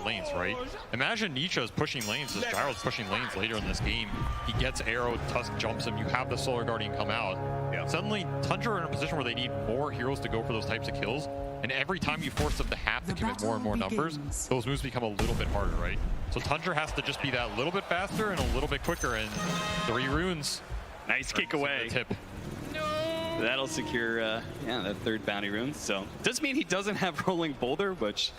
about lanes, right? Imagine Nietzsche is pushing lanes as Gyro's pushing lanes later in this game. He gets arrow, Tusk jumps him, you have the Solar Guardian come out. Yeah. Suddenly, Tundra are in a position where they need more heroes to go for those types of kills. And every time you force them to have to commit more and more numbers, those moves become a little bit harder, right? So Tundra has to just be that little bit faster and a little bit quicker, and 3 runes. Nice kick away. Tip. That'll secure, yeah, that 3rd bounty rune. So does mean he doesn't have Rolling Boulder, which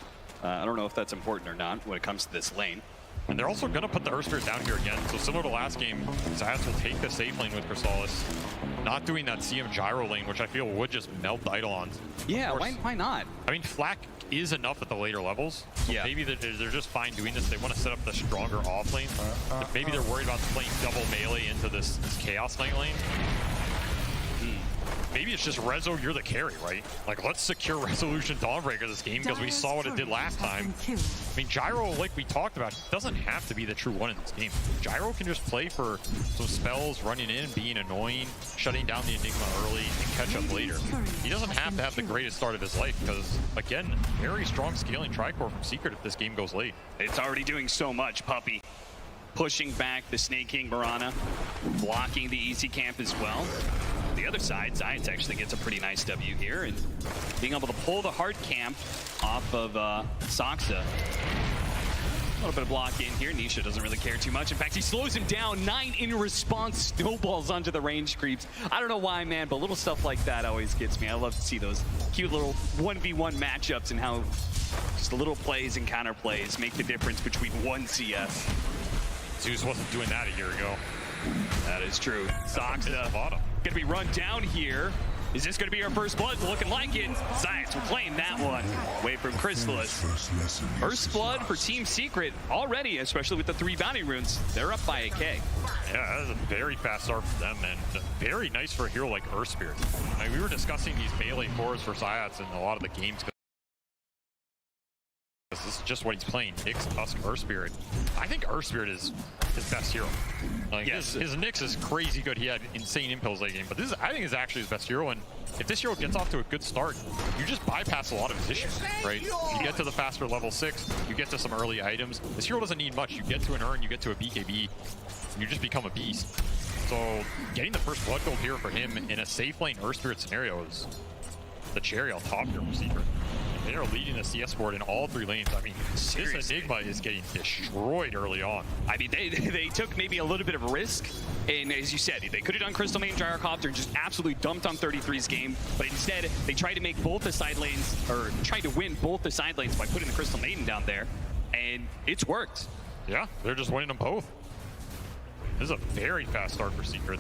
I don't know if that's important or not when it comes to this lane. And they're also going to put the Earth Spirit down here again. So similar to last game, Zayas will take the safe lane with Crystallis, not doing that CM Gyro lane, which I feel would just melt the Eidolons. Yeah, why not? I mean, Flak is enough at the later levels. So yeah. Maybe they're just fine doing this. They want to set up the stronger off lane. Maybe they're worried about playing double melee into this Chaos Knight lane. Maybe it's just Rezo, you're the carry, right? Like, let's secure Resolution Dawnbreaker this game because we saw what it did last time. I mean, Gyro, like we talked about, doesn't have to be the true one in this game. Gyro can just play for some spells, running in, being annoying, shutting down the Enigma early, and catch up later. He doesn't have to have the greatest start of his life because, again, very strong scaling Tricore from Secret if this game goes late. It's already doing so much, Puppy. Pushing back the Snake King Mirana, blocking the easy camp as well. The other side, Zayas actually gets a pretty nice W here, and being able to pull the hard camp off of Soxa. A little bit of block in here. Nisha doesn't really care too much. In fact, he slows him down. 9 in response, snowballs onto the range creeps. I don't know why, man, but little stuff like that always gets me. I love to see those cute little 1v1 matchups and how just the little plays and counter plays make the difference between one CS. Zeus wasn't doing that a year ago. That is true. Soxa gonna be run down here. Is this gonna be our first blood? Looking like it. Zayas will claim that one away from Crystallis. First blood for Team Secret already, especially with the 3 bounty runes. They're up by a K. Yeah, that is a very fast start for them, and very nice for a hero like Earth Spirit. I mean, we were discussing these melee cores for Zayas in a lot of the games. This is just what he's playing. Nyx, Tusk, Earth Spirit. I think Earth Spirit is his best hero. Like, yes. His Nyx is crazy good. He had insane impels late game, but this is, I think, is actually his best hero. And if this hero gets off to a good start, you just bypass a lot of his issues, right? You get to the faster level 6, you get to some early items. This hero doesn't need much. You get to an urn, you get to a BKB, and you just become a beast. So getting the first blood gold here for him in a safe lane Earth Spirit scenario is the cherry on top here for Secret. They are leading the CS board in all 3 lanes. I mean, seriously, this Enigma is getting destroyed early on. I mean, they took maybe a little bit of risk, and as you said, they could have done Crystal Main Gyrocopter and just absolutely dumped on 33's game, but instead, they tried to make both the side lanes, or tried to win both the side lanes by putting the Crystal Maiden down there, and it's worked. Yeah, they're just winning them both. This is a very fast start for Secret.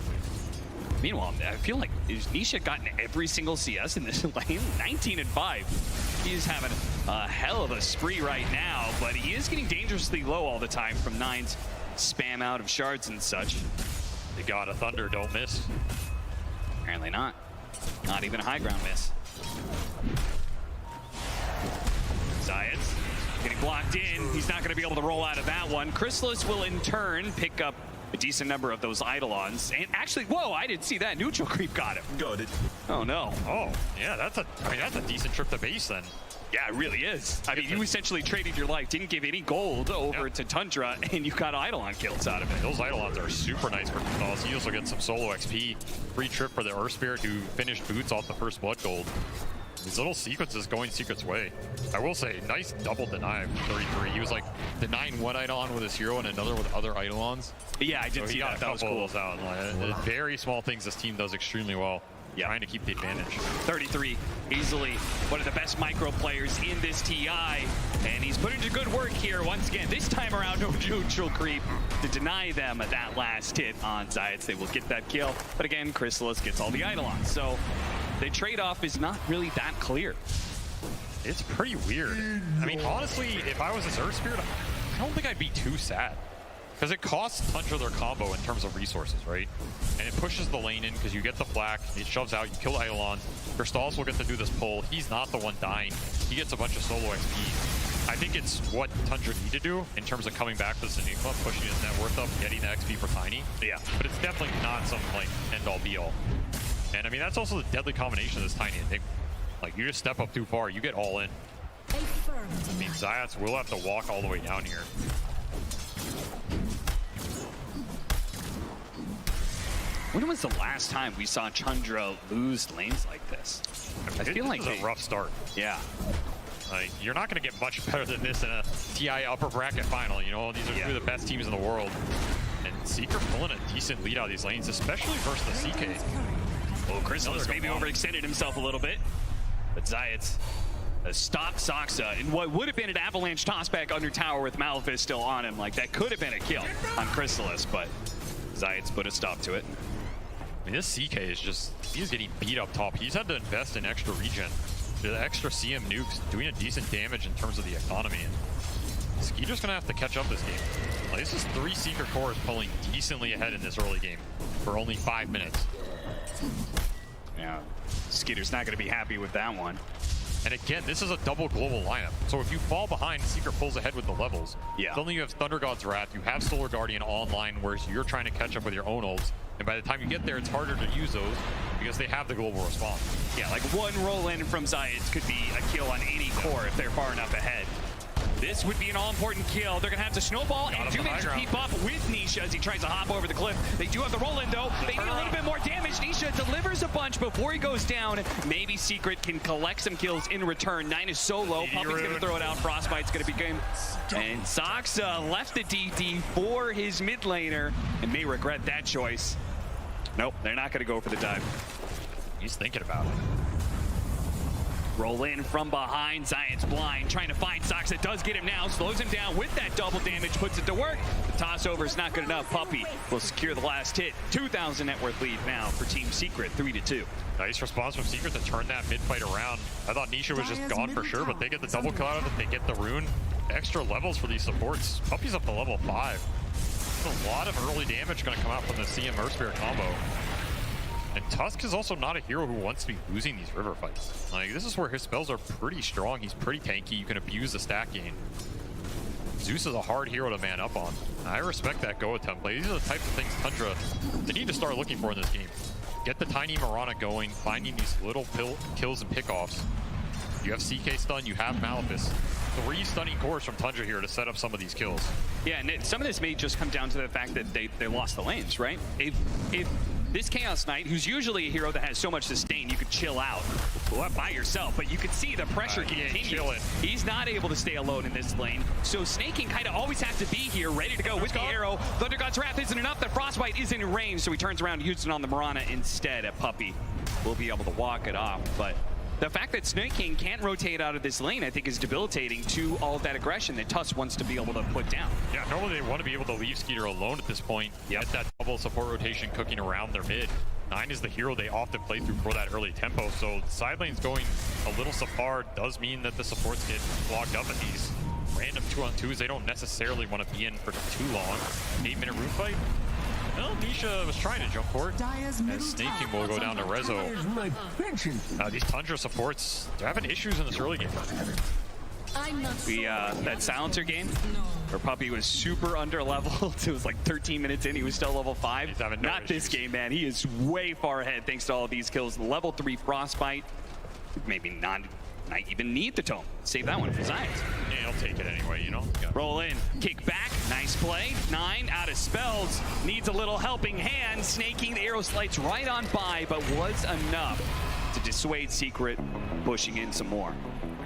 Meanwhile, I feel like Nisha gotten every single CS in this lane, 19-5. He's having a hell of a spree right now, but he is getting dangerously low all the time from 9's spam out of shards and such. The God of Thunder don't miss. Apparently not. Not even a high ground miss. Zayas getting blocked in. He's not going to be able to roll out of that one. Crystallis will in turn pick up a decent number of those Eidolons. And actually, whoa, I didn't see that. Neutral creep got him. Got it. Oh, no. Oh, yeah, that's a decent trip to base then. Yeah, it really is. I mean, you essentially traded your life, didn't give any gold over to Tundra, and you got Eidolon kills out of it. Those Eidolons are super nice for Crystallis. He also gets some solo XP. Free trip for the Earth Spirit who finished boots off the first blood gold. These little sequences going Secret's way. I will say, nice double deny from 33. He was like denying one Eidolon with his hero and another with other Eidolons. Yeah, I did see that. That was cool. Out. Like, very small things this team does extremely well. Yeah. Trying to keep the advantage. 33, easily one of the best micro players in this TI. And he's putting to good work here once again. This time around, no neutral creep to deny them that last hit on Zayas. They will get that kill. But again, Crystallis gets all the Eidolons. So the trade-off is not really that clear. It's pretty weird. I mean, honestly, if I was this Earth Spirit, I don't think I'd be too sad. Because it costs Tundra their combo in terms of resources, right? And it pushes the lane in because you get the flak, it shoves out, you kill Eidolon. Crystallis will get to do this pull. He's not the one dying. He gets a bunch of solo XP. I think it's what Tundra need to do in terms of coming back to this Enigma, pushing his net worth up, getting the XP for Tiny. Yeah. But it's definitely not some like end-all be-all. And I mean, that's also the deadly combination of this Tiny Enigma. Like, you just step up too far, you get all in. I mean, Zayats will have to walk all the way down here. When was the last time we saw Tundra lose lanes like this? I feel like this is a rough start. Yeah. Like, you're not going to get much better than this in a TI upper bracket final. You know, these are two of the best teams in the world. And Secret pulling a decent lead out of these lanes, especially versus the CK. Well, Chrysalis maybe overextended himself a little bit. But Zayats stopped Soxa in what would have been an avalanche tossback under tower with Malefice still on him. Like, that could have been a kill on Chrysalis, but Zayats put a stop to it. I mean, this CK is just, he's getting beat up top. He's had to invest in extra regen. The extra CM nukes doing a decent damage in terms of the economy. And Skeeter's gonna have to catch up this game. Like, this is 3 Secret cores pulling decently ahead in this early game for only 5 minutes. Yeah, Skeeter's not gonna be happy with that one. And again, this is a double global lineup. So if you fall behind, Secret pulls ahead with the levels. Suddenly you have Thunder God's Wrath, you have Solar Guardian online, whereas you're trying to catch up with your own ults. And by the time you get there, it's harder to use those because they have the global response. Yeah, like one roll in from Zayats could be a kill on any core if they're far enough ahead. This would be an all-important kill. They're going to have to snowball and do manage to keep up with Nisha as he tries to hop over the cliff. They do have the roll-in, though. They need a little bit more damage. Nisha delivers a bunch before he goes down. Maybe Secret can collect some kills in return. 9 is so low. Puppy's going to throw it out. Frostbite's going to begin. And Soxa left the DD for his mid laner and may regret that choice. Nope, they're not going to go for the dive. He's thinking about it. Roll in from behind, Zayats blind, trying to find Soxa. Does get him now, slows him down with that double damage, puts it to work. The toss over is not good enough. Puppy will secure the last hit. 2,000 net worth lead now for Team Secret, 3-2. Nice response from Secret to turn that mid fight around. I thought Nisha was just gone for sure, but they get the double kill out of it. They get the rune. Extra levels for these supports. Puppy's up to level 5. A lot of early damage going to come out from the CM Earth Spirit combo. And Tusk is also not a hero who wants to be losing these river fights. Like, this is where his spells are pretty strong. He's pretty tanky. You can abuse the stack gain. Zeus is a hard hero to man up on. I respect that go attempt play. These are the types of things Tundra, they need to start looking for in this game. Get the tiny Mirana going, finding these little kills and pickoffs. You have CK stun, you have Malefice. 3 stunning cores from Tundra here to set up some of these kills. Yeah, and some of this may just come down to the fact that they lost the lanes, right? If this Chaos Knight, who's usually a hero that has so much sustain, you could chill out by yourself, but you could see the pressure continue. He's not able to stay alone in this lane, so Snaking kind of always has to be here, ready to go with the arrow. Thunder God's Wrath isn't enough, the Frostbite isn't in range, so he turns around and uses it on the Mirana instead. At Puppy will be able to walk it off, but the fact that Snaking can't rotate out of this lane, I think, is debilitating to all of that aggression that Tusk wants to be able to put down. Yeah, normally they want to be able to leave Skeeter alone at this point. Get that double support rotation cooking around their mid. 9 is the hero they often play through for that early tempo, so side lane's going a little subpar does mean that the supports get clogged up at these random 2-on-2s. They don't necessarily want to be in for too long. 8-minute root fight. Well, Nisha was trying to jump for it, as Snaking will go down to Rezo. These Tundra supports, they're having issues in this early game. That silencer game, where Puppy was super under-leveled. It was like 13 minutes in, he was still level 5. Not this game, man. He is way far ahead thanks to all of these kills. Level 3 Frostbite, maybe not even need the tome. Save that one for Zayats. Yeah, he'll take it anyway, you know? Roll in, kick back, nice play. 9 out of spells, needs a little helping hand. Snaking the arrow slides right on by, but was enough to dissuade Secret, pushing in some more.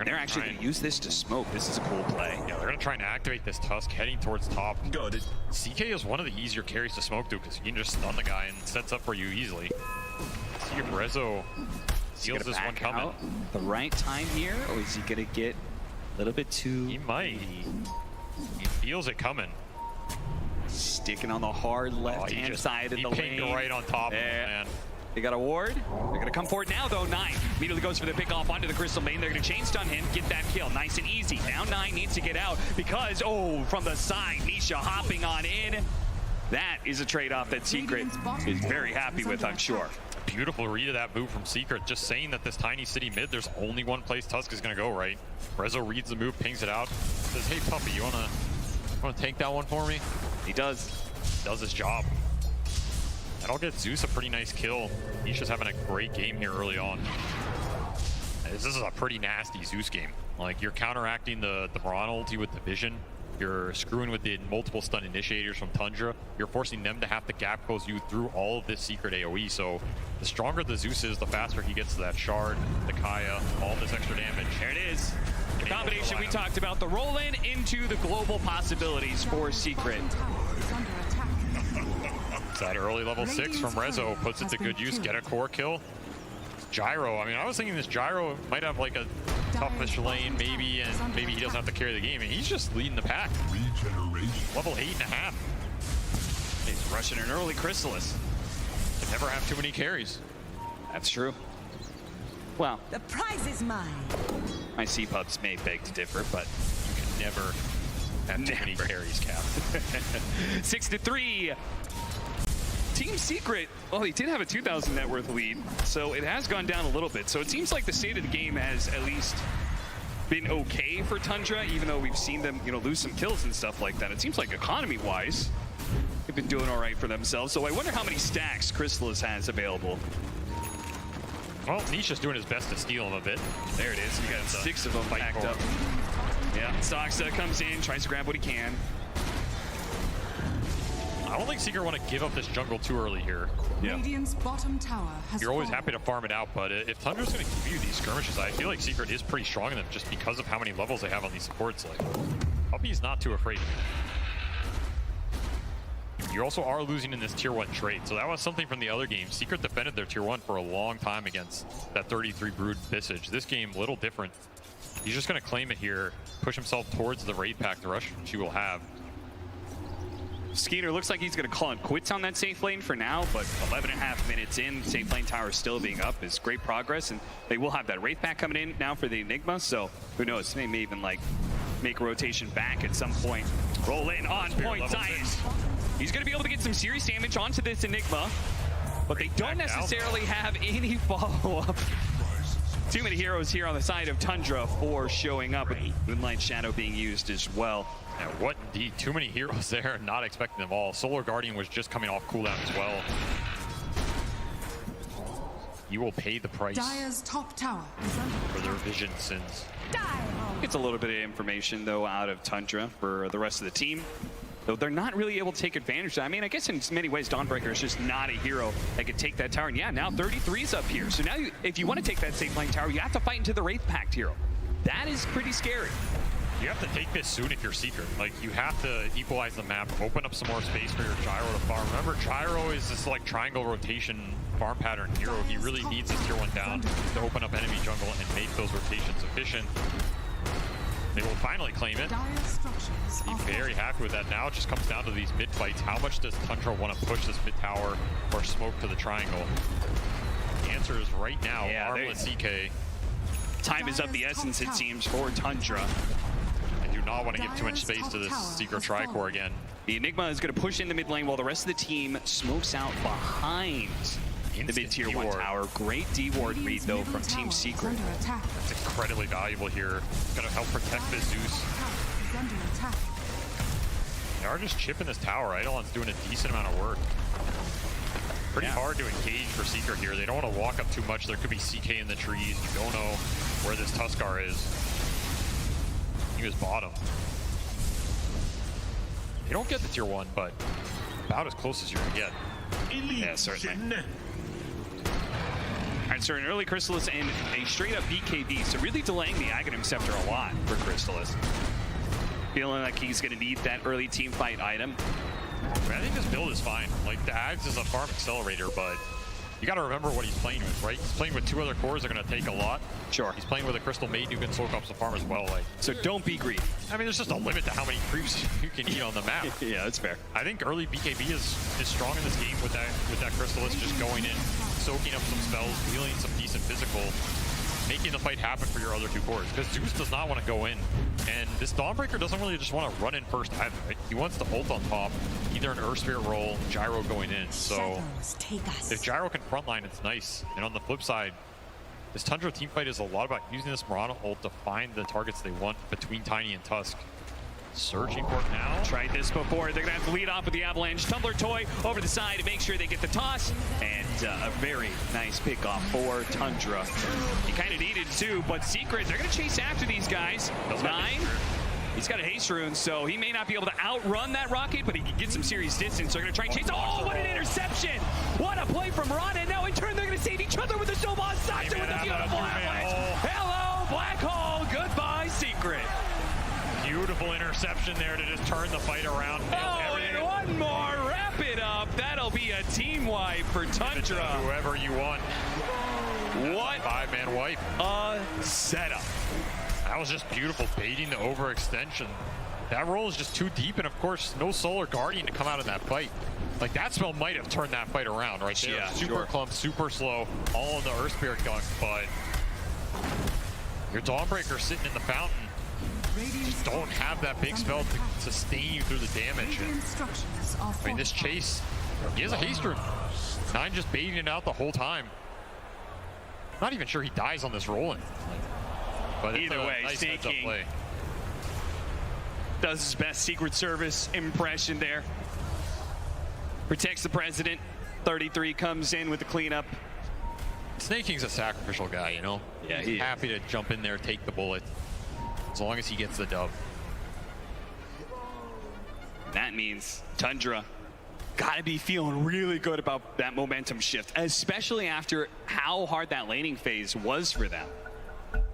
They're actually going to use this to smoke. This is a cool play. Yeah, they're going to try and activate this Tusk heading towards top. Got it. CK is one of the easier carries to smoke to because you can just stun the guy and sets up for you easily. See if Rezo feels this one coming. The right time here, or is he going to get a little bit too... He might. He feels it coming. Sticking on the hard left-hand side of the lane. He pinged right on top of him, man. They got a ward. They're going to come for it now, though. 9 immediately goes for the pick off onto the Crystal Main. They're going to chain stun him, get that kill. Nice and easy. Now 9 needs to get out because, oh, from the side, Nisha hopping on in. That is a trade-off that Secret is very happy with, I'm sure. Beautiful read of that move from Secret, just saying that this tiny city mid, there's only one place Tusk is going to go, right? Rezo reads the move, pings it out, says, hey, Puppy, you wanna take that one for me? He does. Does his job. And I'll get Zeus a pretty nice kill. Nisha's having a great game here early on. This is a pretty nasty Zeus game. Like, you're counteracting the Mirana ulti with the vision. You're screwing with the multiple stun initiators from Tundra. You're forcing them to have to gap close you through all of this secret AoE. So the stronger the Zeus is, the faster he gets to that shard, the Kaya, all this extra damage. There it is. The combination we talked about, the roll-in into the global possibilities for Secret. That early level 6 from Rezo puts it to good use. Get a core kill. Gyro, I mean, I was thinking this Gyro might have like a toughish lane maybe, and maybe he doesn't have to carry the game, and he's just leading the pack. Level 8.5. He's rushing an early Chrysalis. Can never have too many carries. That's true. Well, the prize is mine. My C-Pubs may beg to differ, but you can never have too many carries, Cap. 6-3. Team Secret, well, he did have a 2,000 net worth lead, so it has gone down a little bit. So it seems like the state of the game has at least been okay for Tundra, even though we've seen them, you know, lose some kills and stuff like that. It seems like economy-wise, they've been doing all right for themselves. So I wonder how many stacks Chrysalis has available. Well, Nisha's doing his best to steal him a bit. There it is. We got 6 of them packed up. Yeah, Stoxa comes in, tries to grab what he can. I don't think Secret want to give up this jungle too early here. Radiant's bottom tower has You're always fallen. happy to farm it out, but if Tundra's going to give you these skirmishes, I feel like Secret is pretty strong in them just because of how many levels they have on these supports. Like, Puppy's not too afraid. You also are losing in this tier 1 trade, so that was something from the other game. Secret defended their tier 1 for a long time against that 33 Brood Visage. This game, a little different. He's just going to claim it here, push himself towards the raid pack, the rush she will have. Skeeter looks like he's going to call it quits on that safe lane for now, but 11.5 minutes in, safe lane tower still being up is great progress, and they will have that Wraith pack coming in now for the Enigma, so who knows, they may even like make a rotation back at some point. Roll in on point, Zias. He's going to be able to get some serious damage onto this Enigma, but they don't necessarily have any follow-up. Too many heroes here on the side of Tundra for showing up, with Moonlight Shadow being used as well. Yeah, what indeed, too many heroes there, not expecting them all. Solar Guardian was just coming off cooldown as well. You will pay the price Dire's top tower is under for their vision sins. Gets a little bit of information though out of Tundra for the rest of the team. Though they're not really able to take advantage of that. I mean, I guess in many ways, Dawnbreaker is just not a hero that could take that tower. And yeah, now 33's up here. So now if you want to take that safe lane tower, you have to fight into the Wraith Pact hero. That is pretty scary. You have to take this soon if you're Secret. Like, you have to equalize the map, open up some more space for your Gyro to farm. Remember, Gyro is this like triangle rotation farm pattern hero. He really needs his tier 1 down to open up enemy jungle and make those rotations efficient. They will finally claim it. Be very happy with that. Now it just comes down to these mid fights. How much does Tundra want to push this mid tower or smoke to the triangle? The answer is right now, Armless CK. Time is of the essence, it seems, for Tundra. I do not want to give too much space to this Secret Tricore again. The Enigma is going to push in the mid lane while the rest of the team smokes out behind the mid-tier 1 tower. Great D-ward read, though, from Team Secret. That's incredibly valuable here. Going to help protect the Zeus. They are just chipping this tower. Eidolon's doing a decent amount of work. Pretty hard to engage for Secret here. They don't want to walk up too much. There could be CK in the trees. You don't know where this Tuskar is. He was bottom. They don't get the tier 1, but about as close as you can get. Yeah, certainly. All right, so an early Chrysalis and a straight-up BKB, so really delaying the Aghanim Scepter a lot for Chrysalis. Feeling like he's going to need that early team fight item. I think this build is fine. Like, the Ags is a farm accelerator, but you got to remember what he's playing with, right? He's playing with 2 other cores that are going to take a lot. Sure. He's playing with a Crystal Maiden who can soak up some farm as well. Like, so don't be greedy. I mean, there's just a limit to how many creeps you can eat on the map. Yeah, that's fair. I think early BKB is strong in this game with that Chrysalis just going in, soaking up some spells, dealing some decent physical, making the fight happen for your other 2 cores. Because Zeus does not want to go in. And this Dawnbreaker doesn't really just want to run in first either, right? He wants to ult on top, either an Earth Spirit roll, Gyro going in. So if Gyro can frontline, it's nice. And on the flip side, this Tundra teamfight is a lot about using this Mirana ult to find the targets they want between Tiny and Tusk. Searching for it now. Tried this before. They're going to have to lead off with the Avalanche. Tumbler Toy over the side to make sure they get the toss. And a very nice pickoff for Tundra. He kind of needed it too, but Secret, they're going to chase after these guys. 9. He's got a haste rune, so he may not be able to outrun that rocket, but he can get some serious distance. They're going to try and chase. Oh, what an interception! What a play from Rana. And now in turn, they're going to save each other with the snowball. Sasha with a beautiful Avalanche. Hello, Black Hole. Goodbye, Secret. Beautiful interception there to just turn the fight around. Oh, and one more. Wrap it up. That'll be a team wipe for Tundra. Whoever you want. What? 5-man wipe. A setup. That was just beautiful, baiting the overextension. That roll is just too deep, and of course, no Solar Guardian to come out in that fight. Like, that spell might have turned that fight around right there. Yeah, super clump, super slow, all in the Earth Spirit gun, but your Dawnbreaker sitting in the fountain. Just don't have that big spell to sustain you through the damage. And, I mean, this chase, he has a haste rune. 9 just baiting it out the whole time. Not even sure he dies on this rolling. But either way, nice Snaking play. Does his best Secret Service impression there. Protects the president. 33 comes in with the cleanup. Snaking's a sacrificial guy, you know? Yeah, he's happy to jump in there, take the bullet, as long as he gets the dub. That means Tundra gotta be feeling really good about that momentum shift, especially after how hard that laning phase was for them.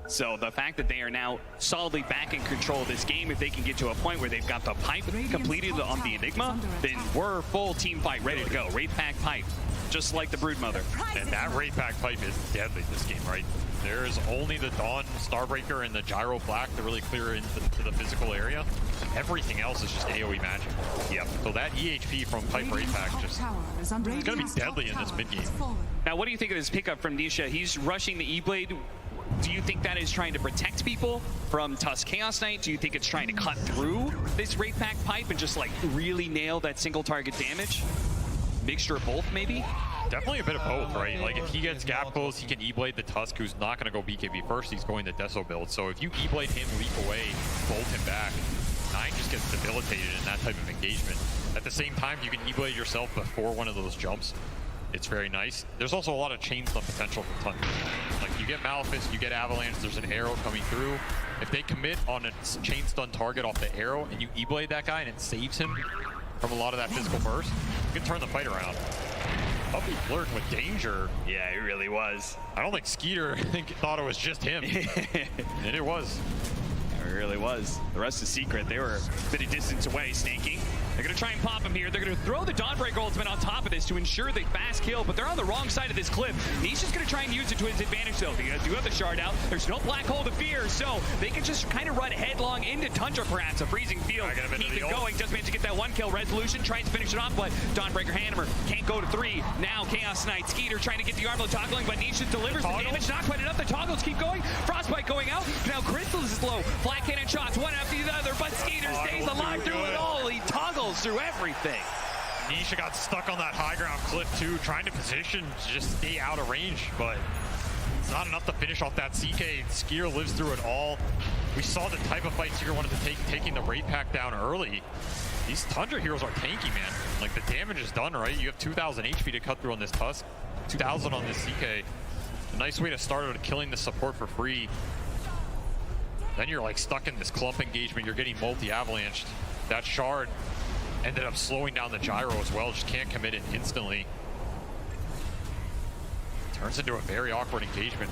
So the fact that they are now solidly back in control of this game, if they can get to a point where they've got the pipe completed on the Enigma, then we're full team fight ready to go. Wraith Pack pipe, just like the Broodmother. And that Wraith Pack pipe is deadly this game, right? There's only the Dawn Starbreaker and the Gyro Black to really clear into the physical area. Everything else is just AoE magic. Yep. So that EHP from Pipe Wraith Pack just it's going to be deadly in this mid game. Now, what do you think of this pickup from Nisha? He's rushing the E-Blade. Do you think that is trying to protect people from Tusk Chaos Knight? Do you think it's trying to cut through this Wraith Pack pipe and just like really nail that single target damage? Mixture of both, maybe? Definitely a bit of both, right? Like, if he gets gap close, he can E-Blade the Tusk, who's not going to go BKB first. He's going the Deso build. So if you E-Blade him, leap away, bolt him back, 9 just gets debilitated in that type of engagement. At the same time, you can E-Blade yourself before one of those jumps. It's very nice. There's also a lot of chain stun potential from Tundra. Like, you get Malefice, you get Avalanche, there's an arrow coming through. If they commit on a chain stun target off the arrow and you E-Blade that guy and it saves him from a lot of that physical burst, you can turn the fight around. Puppy flirting with danger. Yeah, it really was. I don't think Skeeter thought it was just him. And it was. It really was. The rest is Secret. They were a bit of distance away, Snaking. They're going to try and pop him here. They're going to throw the Dawnbreaker ultimate on top of this to ensure they fast kill, but they're on the wrong side of this cliff. Nisha's going to try and use it to his advantage, though. They do have the shard out. There's no black hole to fear, so they can just kind of run headlong into Tundra, perhaps. A freezing field. Keep it going. Just managed to get that one kill. Resolution tries to finish it off, but Dawnbreaker Hammer can't go to 3. Now Chaos Knight. Skeeter trying to get the armlet toggling, but Nisha delivers the damage. Not quite enough. The toggles keep going. Frostbite going out. Now Crystal is low. Flat cannon shots, one after the other, but Skeeter stays alive through it all. He toggles through everything. Nisha got stuck on that high ground cliff too, trying to position to just stay out of range, but it's not enough to finish off that CK. Skeeter lives through it all. We saw the type of fight Skeeter wanted to take, taking the Wraith Pack down early. These Tundra heroes are tanky, man. Like, the damage is done, right? You have 2,000 HP to cut through on this Tusk, 2,000 on this CK. A nice way to start out killing the support for free. Then you're like stuck in this clump engagement. You're getting multi-avalanched. That shard ended up slowing down the gyro as well. Just can't commit it instantly. Turns into a very awkward engagement.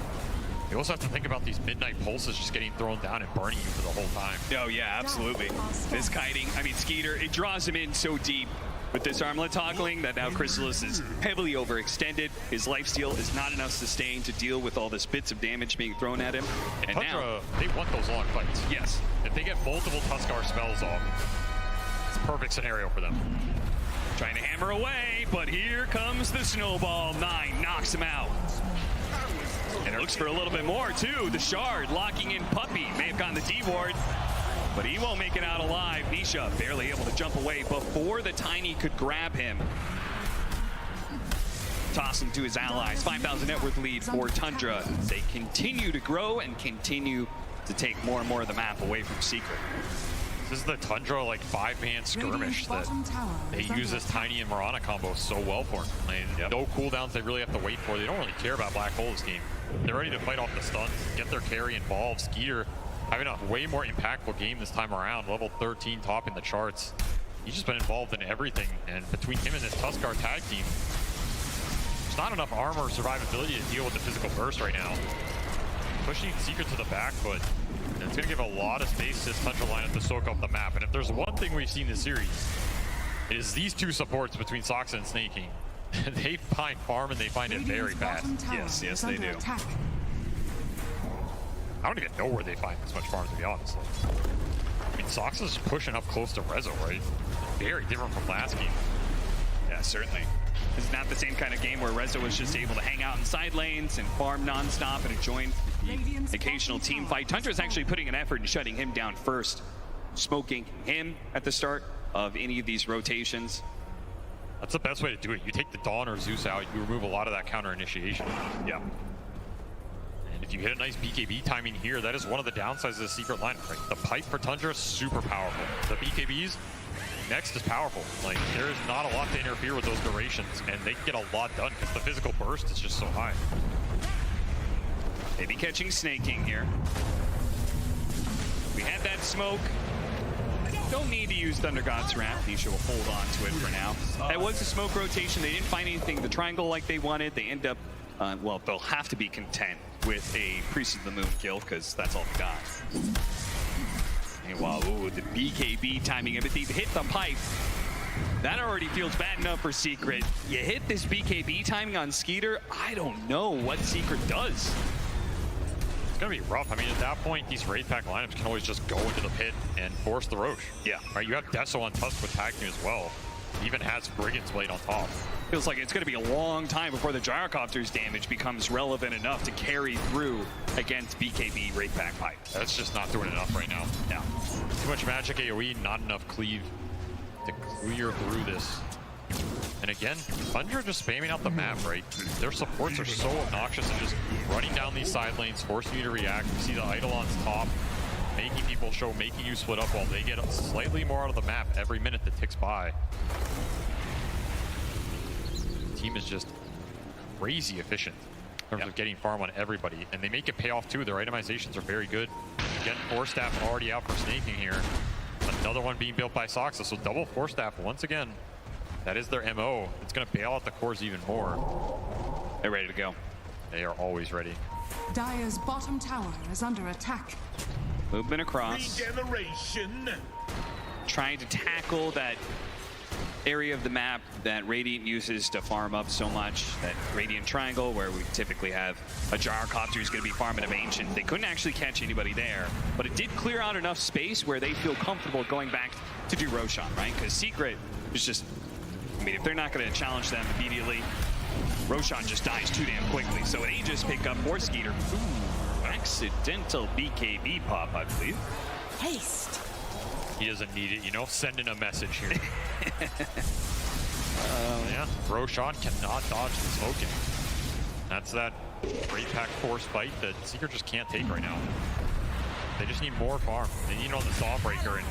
You also have to think about these midnight pulses just getting thrown down and burning you for the whole time. Oh yeah, absolutely. This kiting, I mean Skeeter, it draws him in so deep with this armlet toggling that now Chrysalis is heavily overextended. His lifesteal is not enough sustain to deal with all this bits of damage being thrown at him. And Tundra, now they want those long fights. Yes. If they get multiple Tuskar spells off, it's a perfect scenario for them. Trying to hammer away, but here comes the snowball. 9 knocks him out. And it looks for a little bit more too. The shard locking in Puppy. May have gotten the D-ward, but he won't make it out alive. Nisha barely able to jump away before the Tiny could grab him. Toss him to his allies. 5,000 net worth lead for Tundra. They continue to grow and continue to take more and more of the map away from Secret. This is the Tundra like 5-man skirmish that they use this Tiny and Mirana combo so well for. No cooldowns they really have to wait for. They don't really care about Black Hole this game. They're ready to fight off the stuns, get their carry involved. Skeeter having a way more impactful game this time around. Level 13 top in the charts. He's just been involved in everything. And between him and this Tuskar tag team, there's not enough armor or survivability to deal with the physical burst right now. Pushing Secret to the back foot. And it's going to give a lot of space to this Tundra lineup to soak up the map. And if there's one thing we've seen this series, it is these two supports between Soxa and Snaking. They find farm and they find it very fast. Yes, they do. I don't even know where they find this much farm, to be honest. I mean, Soxa's pushing up close to Rezo, right? Very different from last game. Yeah, certainly. This is not the same kind of game where Rezo was just able to hang out in side lanes and farm non-stop and enjoy the occasional team fight. Tundra's actually putting an effort in shutting him down first, smoking him at the start of any of these rotations. That's the best way to do it. You take the Dawn or Zeus out, you remove a lot of that counter initiation. Yeah. And if you hit a nice BKB timing here, that is one of the downsides of the Secret lineup. Right? The pipe for Tundra is super powerful. The BKBs next is powerful. Like, there is not a lot to interfere with those durations, and they can get a lot done because the physical burst is just so high. Maybe catching Snaking here. We had that smoke. Don't need to use Thunder God's Wrath. Nisha will hold on to it for now. That was a smoke rotation. They didn't find anything, the triangle like they wanted. They end up, well, they'll have to be content with a Priest of the Moon kill because that's all they got. And wow, ooh, the BKB timing, if it hit the pipe, that already feels bad enough for Secret. You hit this BKB timing on Skeeter, I don't know what Secret does. It's gonna be rough. I mean, at that point, these Wraith Pack lineups can always just go into the pit and force the Roche. Yeah. Right, you have Deso on Tusk with tag team as well. Even has Brigand's Blade on top. Feels like it's going to be a long time before the Gyrocopter's damage becomes relevant enough to carry through against BKB Wraith Pack pipe. That's just not doing enough right now. Yeah. Too much magic AoE, not enough cleave to clear through this. And again, Tundra just spamming out the map, right? Their supports are so obnoxious and just running down these side lanes, forcing you to react. You see the Eidolon's top, making people show, making you split up while they get slightly more out of the map every minute that ticks by. The team is just crazy efficient in terms of getting farm on everybody, and they make it pay off too. Their itemizations are very good. Again, Force Staff already out for Snaking here. Another one being built by Soxa, so double Force Staff once again. That is their MO. It's going to bail out the cores even more. They're ready to go. They are always ready. Dire's bottom tower is under attack. Movement across. Regeneration. Trying to tackle that area of the map that Radiant uses to farm up so much. That Radiant Triangle where we typically have a Gyrocopter who's going to be farming of Ancient. They couldn't actually catch anybody there, but it did clear out enough space where they feel comfortable going back to do Roshan, right? Because Secret is just, I mean, if they're not going to challenge them immediately, Roshan just dies too damn quickly. So an Aegis pickup for Skeeter. Ooh, accidental BKB pop, I believe. Haste. He doesn't need it, you know, sending a message here. Yeah, Roshan cannot dodge the smoking. That's that Wraith Pack force fight that Seeker just can't take right now. They just need more farm. They need on the Thawbreaker, and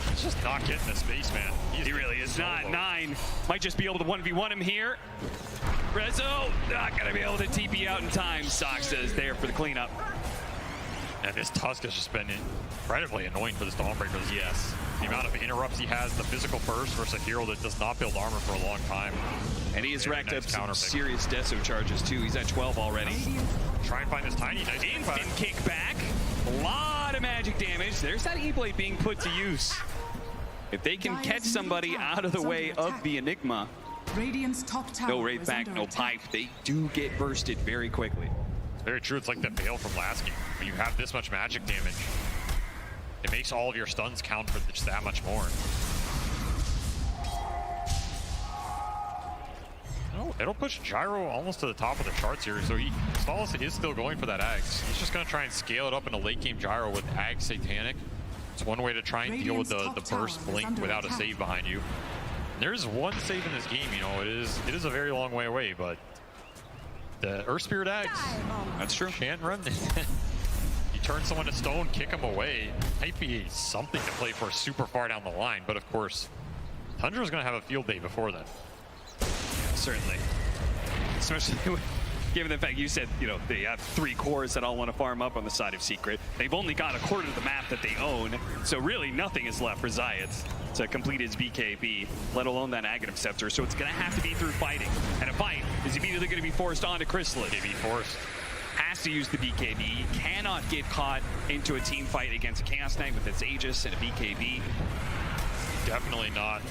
he's just not getting the space, man. He really is not. 9 might just be able to 1v1 him here. Rezo not gonna be able to TP out in time. Soxa is there for the cleanup. And this Tusk has just been incredibly annoying for this Dawnbreaker. Yes. The amount of interrupts he has, the physical burst versus a hero that does not build armor for a long time. And he has racked up some serious Deso charges too. He's at 12 already. Try and find this Tiny. Nice instant kickback. A lot of magic damage. There's that E-Blade being put to use. If they can catch somebody out of the way of the Enigma, Radiant's top tower no Wraith Pack, no pipe, they do get bursted very quickly. Very true. It's like the Veil from last game. When you have this much magic damage, it makes all of your stuns count for just that much more. Oh, it'll push Gyro almost to the top of the charts here. So Stalis is still going for that Ags. He's just going to try and scale it up in a late game Gyro with Ag Satanic. It's one way to try and deal with the burst blink without a save behind you. And there's one save in this game, you know, it is a very long way away, but the Earth Spirit Ags. That's true. Can't run. You turn someone to stone, kick them away. Might be something to play for super far down the line, but of course, Tundra's going to have a field day before then. Yeah, certainly. Especially given the fact you said, you know, they have 3 cores that all want to farm up on the side of Secret. They've only got a quarter of the map that they own, so really nothing is left for Zayat to complete his BKB, let alone that Aghanim Scepter. So it's going to have to be through fighting. And a fight is immediately going to be forced onto Chrysalis. BKB forced. Has to use the BKB. He cannot get caught into a team fight against a Chaos Knight with its Aegis and a BKB. Definitely not.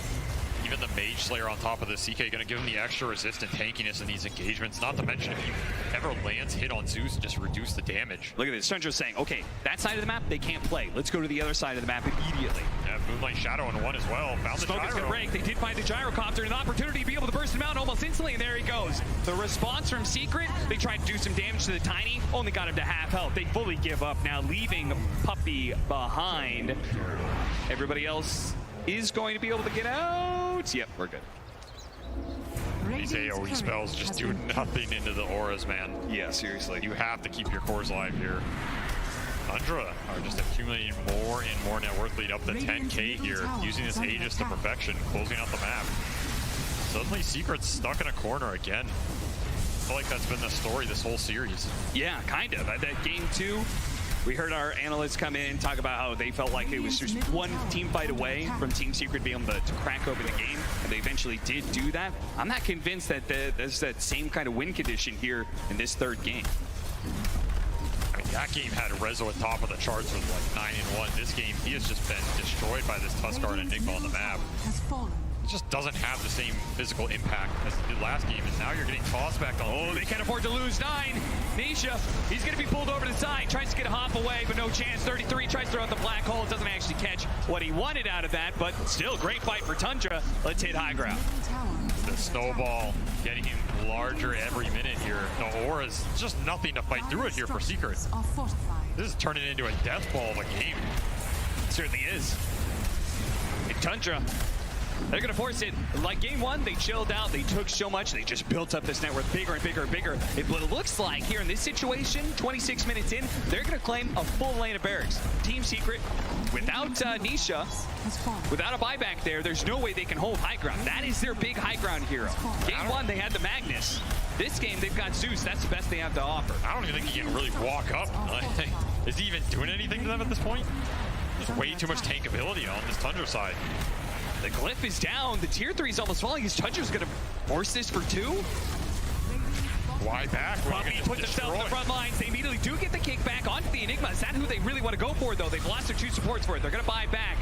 Even the Mage Slayer on top of the CK going to give him the extra resistant tankiness in these engagements. Not to mention, if you ever lands hit on Zeus, just reduce the damage. Look at this. Tundra's saying, okay, that side of the map, they can't play. Let's go to the other side of the map immediately. Yeah, Moonlight Shadow in one as well. Found the Smoke is going to break. They did find the gyrocopter and an opportunity to be able to burst him out almost instantly, and there he goes. The response from Secret, they tried to do some damage to the Tiny, only got him to half health. They fully give up now, leaving Puppey behind. Everybody else is going to be able to get out. Yep, we're good. These AoE spells just do nothing into the auras, man. Yeah, seriously. You have to keep your cores alive here. Tundra are just accumulating more and more net worth, lead up to 10k here, using this Aegis to perfection, closing out the map. Suddenly Secret's stuck in a corner again. I feel like that's been the story this whole series. Yeah, kind of. At that game 2, we heard our analysts come in and talk about how they felt like it was just one team fight away from Team Secret being able to crack open the game, and they eventually did do that. I'm not convinced that there's that same kind of win condition here in this 3rd game. I mean, that game had Rezo at top of the charts with like 9-1. This game, he has just been destroyed by this Tuskar and Enigma on the map. It just doesn't have the same physical impact as it did last game, and now you're getting tossed back on. Oh, they can't afford to lose 9. Nisha, he's going to be pulled over to the side, tries to get a hop away, but no chance. 33 tries to throw out the black hole, doesn't actually catch what he wanted out of that, but still great fight for Tundra. Let's hit high ground. The snowball getting him larger every minute here. The aura's just nothing to fight through it here for Secret. This is turning into a death ball of a game. It certainly is. And Tundra, they're going to force it. Like game 1, they chilled out. They took so much. They just built up this net worth bigger and bigger and bigger. But it looks like here in this situation, 26 minutes in, they're going to claim a full lane of barracks. Team Secret, without Nisha, without a buyback there, there's no way they can hold high ground. That is their big high ground hero. Game 1, they had the Magnus. This game, they've got Zeus. That's the best they have to offer. I don't even think he can really walk up. Is he even doing anything to them at this point? There's way too much tankability on this Tundra side. The glyph is down. The tier 3 is almost falling. His Tundra's going to force this for 2. Why back? Puppey puts himself in the front lines. They immediately do get the kick back onto the Enigma. Is that who they really want to go for, though? They've lost their 2 supports for it. They're going to buy back.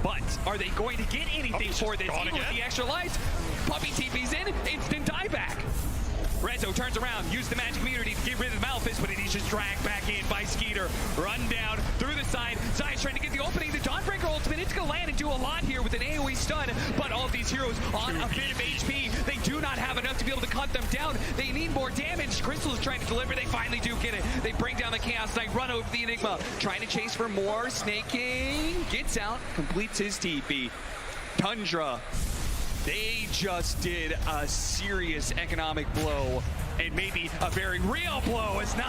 But are they going to get anything for this? Even with the extra life, Puppey TP's in. Instant dieback. Rezo turns around, used the magic immunity to get rid of the Malphus, but he's just dragged back in by Skeeter. Run down through the side. Zay's trying to get the opening. The Dawnbreaker ultimate, it's going to land and do a lot here with an AoE stun, but all of these heroes on a bit of HP. They do not have enough to be able to cut them down. They need more damage. Crystal is trying to deliver. They finally do get it. They bring down the Chaos Knight, run over the Enigma, trying to chase for more. Snaking, gets out, completes his TP. Tundra, they just did a serious economic blow, and maybe a very real blow as 9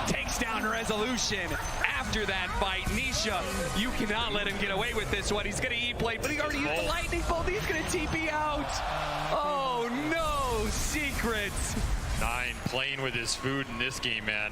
takes down Resolution. After that fight, Nisha, you cannot let him get away with this one. He's going to E-play, but he already used the lightning bolt. He's going to TP out. Oh no, Secrets. 9 playing with his food in this game, man.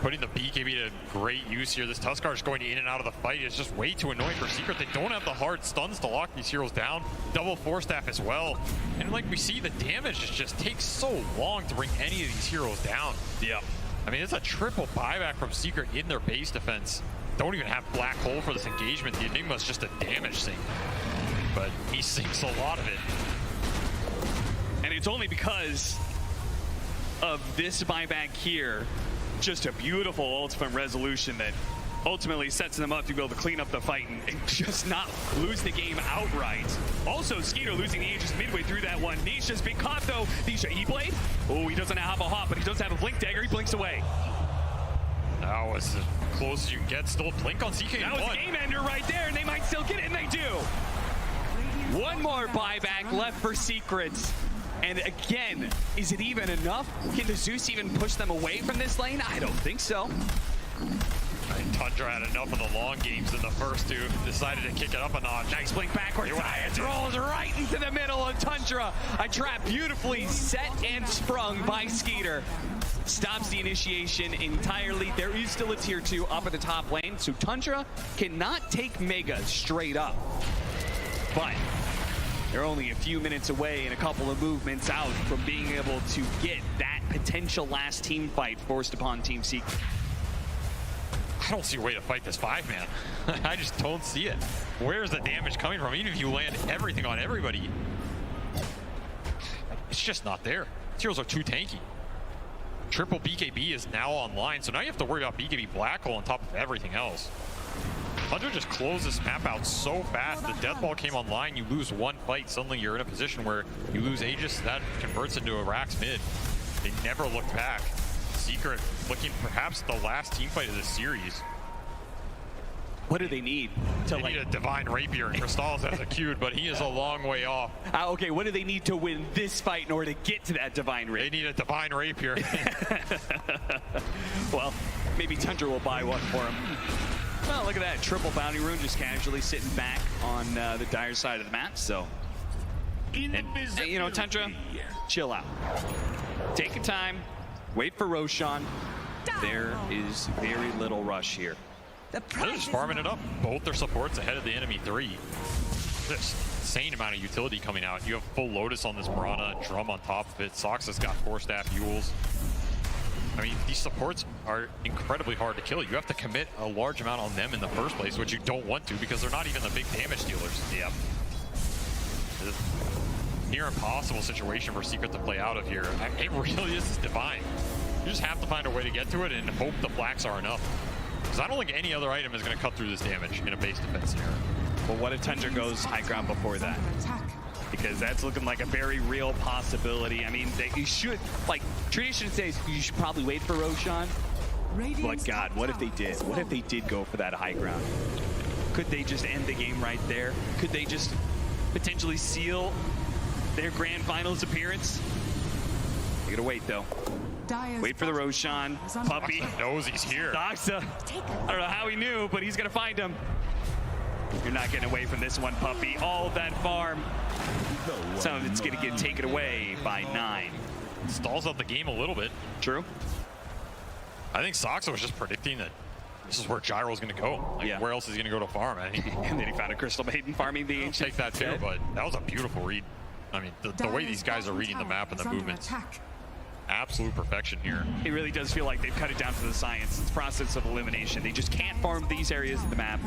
Putting the BKB to great use here. This Tuskar's going in and out of the fight. It's just way too annoying for Secret. They don't have the hard stuns to lock these heroes down. Double force staff as well. And like we see, the damage just takes so long to bring any of these heroes down. Yeah. I mean, it's a triple buyback from Secret in their base defense. Don't even have black hole for this engagement. The Enigma's just a damage sink. But he sinks a lot of it. And it's only because of this buyback here. Just a beautiful ult from Resolution that ultimately sets them up to be able to clean up the fight and just not lose the game outright. Also, Skeeter losing the Aegis midway through that one. Nisha's been caught though. Nisha E-Blade. Oh, he doesn't have a hop, but he does have a Blink Dagger. He blinks away. That was as close as you can get. Still blink on CK. That was a game ender right there, and they might still get it, and they do. One more buyback left for Secrets. And again, is it even enough? Can the Zeus even push them away from this lane? I don't think so. Tundra had enough of the long games in the first two. Decided to kick it up a notch. Nice blink backwards. It rolls right into the middle of Tundra. A trap beautifully set and sprung by Skeeter. Stops the initiation entirely. There is still a tier 2 up at the top lane, so Tundra cannot take Mega straight up. But they're only a few minutes away and a couple of movements out from being able to get that potential last team fight forced upon Team Secret. I don't see a way to fight this 5-man. I just don't see it. Where's the damage coming from? Even if you land everything on everybody, it's just not there. Heroes are too tanky. Triple BKB is now online, so now you have to worry about BKB Black Hole on top of everything else. Tundra just closed this map out so fast. The Death Ball came online, you lose one fight, suddenly you're in a position where you lose Aegis, that converts into a Rax mid. They never looked back. Secret looking perhaps the last team fight of this series. What do they need to They need a Divine Rapier, and Crystals has a queued, but he is a long way off. Okay, what do they need to win this fight in order to get to that Divine Rapier? They need a Divine Rapier. Well, maybe Tundra will buy one for him. Well, look at that. Triple bounty rune just casually sitting back on the dire side of the map. So, and, you know, Tundra, chill out. Take your time. Wait for Roshan. There is very little rush here. They're just farming it up. Both their supports ahead of the enemy 3. Just insane amount of utility coming out. You have full Lotus on this Mirana, Drum on top of it. Sox has got 4-staff Yules. I mean, these supports are incredibly hard to kill. You have to commit a large amount on them in the first place, which you don't want to because they're not even the big damage dealers. Yep. Near impossible situation for Secret to play out of here. It really is divine. You just have to find a way to get to it and hope the flaks are enough. Because I don't think any other item is going to cut through this damage in a base defense scenario. But what if Tundra goes high ground before that? Because that's looking like a very real possibility. I mean, you should, like, tradition says you should probably wait for Roshan. But God, what if they did? What if they did go for that high ground? Could they just end the game right there? Could they just potentially seal their grand finals appearance? You gotta wait though. Wait for the Roshan. Puppey knows he's here. Doxa. I don't know how he knew, but he's gonna find him. You're not getting away from this one, Puppey. All of that farm. Some of it's gonna get taken away by 9. Stalls out the game a little bit. True. I think Soxa was just predicting that this is where Gyro's going to go. Like, yeah. Where else is he going to go to farm? I think and then he found a Crystal Maiden farming the ancient. Take that too, but that was a beautiful read. I mean, the way these guys are reading the map and the movements. Absolute perfection here. It really does feel like they've cut it down to the science. It's process of elimination. They just can't farm these areas of the map.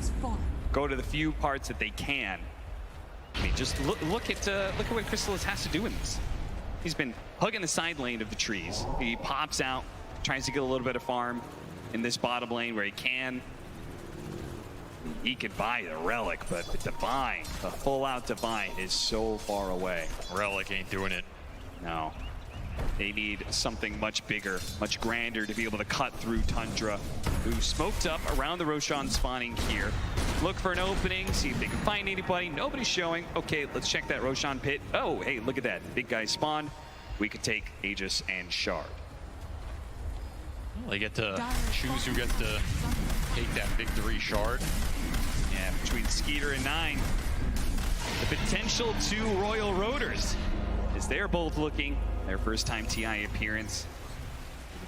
Go to the few parts that they can. I mean, just look at what Crystallis has to do in this. He's been hugging the side lane of the trees. He pops out, tries to get a little bit of farm in this bottom lane where he can. He could buy the Relic, but the Divine, the full-out Divine is so far away. Relic ain't doing it. No. They need something much bigger, much grander to be able to cut through Tundra, who smoked up around the Roshan spawning here. Look for an opening, see if they can find anybody. Nobody's showing. Okay, let's check that Roshan pit. Oh, hey, look at that. Big guy spawned. We could take Aegis and Shard. Well, they get to choose who gets to take that victory Shard. Yeah, between Skeeter and 9. The potential 2 Royal Roaders, as they're both looking their first time TI appearance.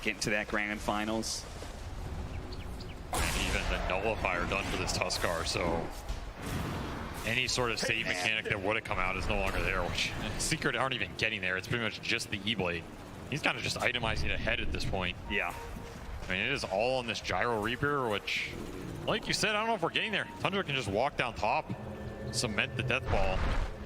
Get to that grand finals. And even the nullifier done for this Tuskar, so any sort of save mechanic that would have come out is no longer there, which Secret aren't even getting there. It's pretty much just the E-Blade. He's kind of just itemizing ahead at this point. Yeah. I mean, it is all on this Gyro Reaper, which, like you said, I don't know if we're getting there. Tundra can just walk down top, cement the death ball.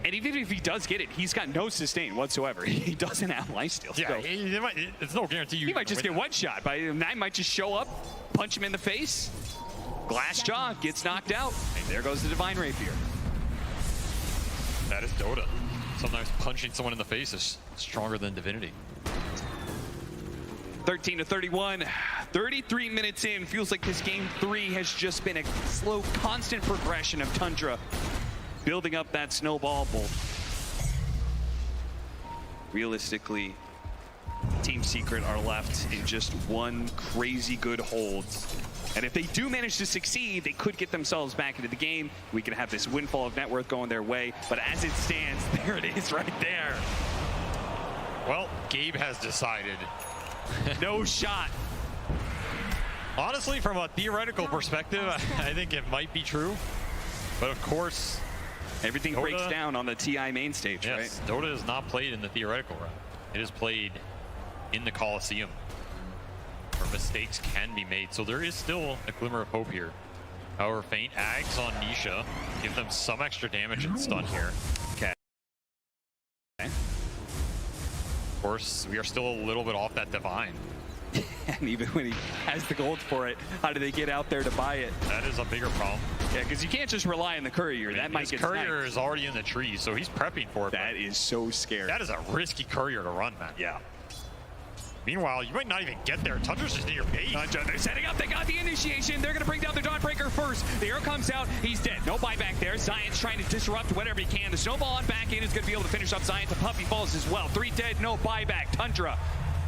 And even if he does get it, he's got no sustain whatsoever. He doesn't have lifesteal. Yeah, so it's no guarantee you. He might just get one shot. By 9 might just show up, punch him in the face. Glass jaw gets knocked out. And there goes the Divine Rapier. That is Dota. Sometimes punching someone in the face is stronger than divinity. 13-31, 33 minutes in. Feels like this game 3 has just been a slow, constant progression of Tundra building up that snowball bolt. Realistically, Team Secret are left in just one crazy good hold. And if they do manage to succeed, they could get themselves back into the game. We could have this windfall of net worth going their way. But as it stands, there it is right there. Well, Gabe has decided. No shot. Honestly, from a theoretical perspective, I think it might be true. But of course, everything breaks down on the TI main stage, yes, right? Dota is not played in the theoretical round. It is played in the Coliseum, where mistakes can be made. So there is still a glimmer of hope here. However, faint Ags on Nisha give them some extra damage and stun here. Okay. Of course, we are still a little bit off that Divine. And even when he has the gold for it, how do they get out there to buy it? That is a bigger problem. Yeah, because you can't just rely on the courier. That might get courier sniped. is already in the trees, so he's prepping for it. That is so scary. That is a risky courier to run, man. Yeah. Meanwhile, you might not even get there. Tundra's just near your base. Tundra, they're setting up. They got the initiation. They're going to bring down the Dawnbreaker first. The arrow comes out. He's dead. No buyback there. Zion's trying to disrupt whatever he can. The snowball on back in is going to be able to finish up Zion. The Puppy falls as well. 3 dead, no buyback. Tundra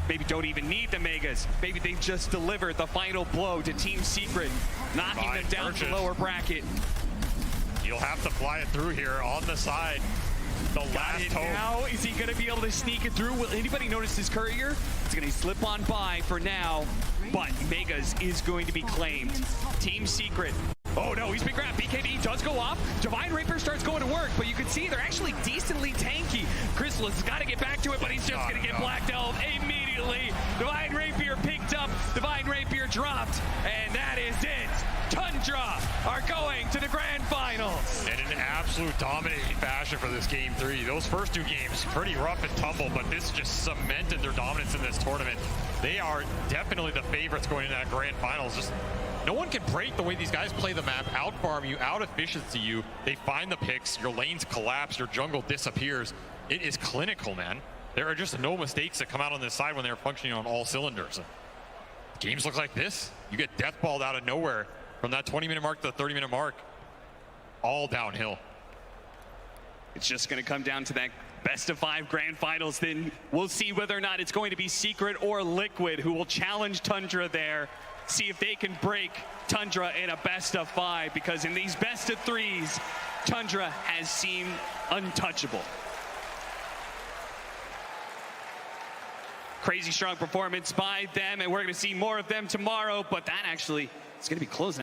maybe don't even need the Megas. Maybe they've just delivered the final blow to Team Secret, knocking them down to the lower bracket. You'll have to fly it through here on the side. The last hope. Now, is he going to be able to sneak it through? Will anybody notice his courier? It's going to slip on by for now, but Megas is going to be claimed. Team Secret. Oh no, he's been grabbed. BKB does go off. Divine Rapier starts going to work, but you can see they're actually decently tanky. Chrysalis has got to get back to it, but he's just going to get blacked out immediately. Divine Rapier picked up. Divine Rapier dropped, and that is it. Tundra are going to the grand finals. And in absolute dominating fashion for this Game 3. Those first 2 games, pretty rough and tumble, but this just cemented their dominance in this tournament. They are definitely the favorites going into that grand finals. Just no one can break the way these guys play the map, out-farm you, out-efficiency you. They find the picks, your lanes collapse, your jungle disappears. It is clinical, man. There are just no mistakes that come out on this side when they're functioning on all cylinders. Games look like this. You get deathballed out of nowhere from that 20-minute mark to the 30-minute mark. All downhill. It's just going to come down to that best of 5 grand finals. Then we'll see whether or not it's going to be Secret or Liquid who will challenge Tundra there. See if they can break Tundra in a best of 5, because in these best of 3s, Tundra has seemed untouchable. Crazy strong performance by them, and we're going to see more of them tomorrow, but that actually is going to be closing.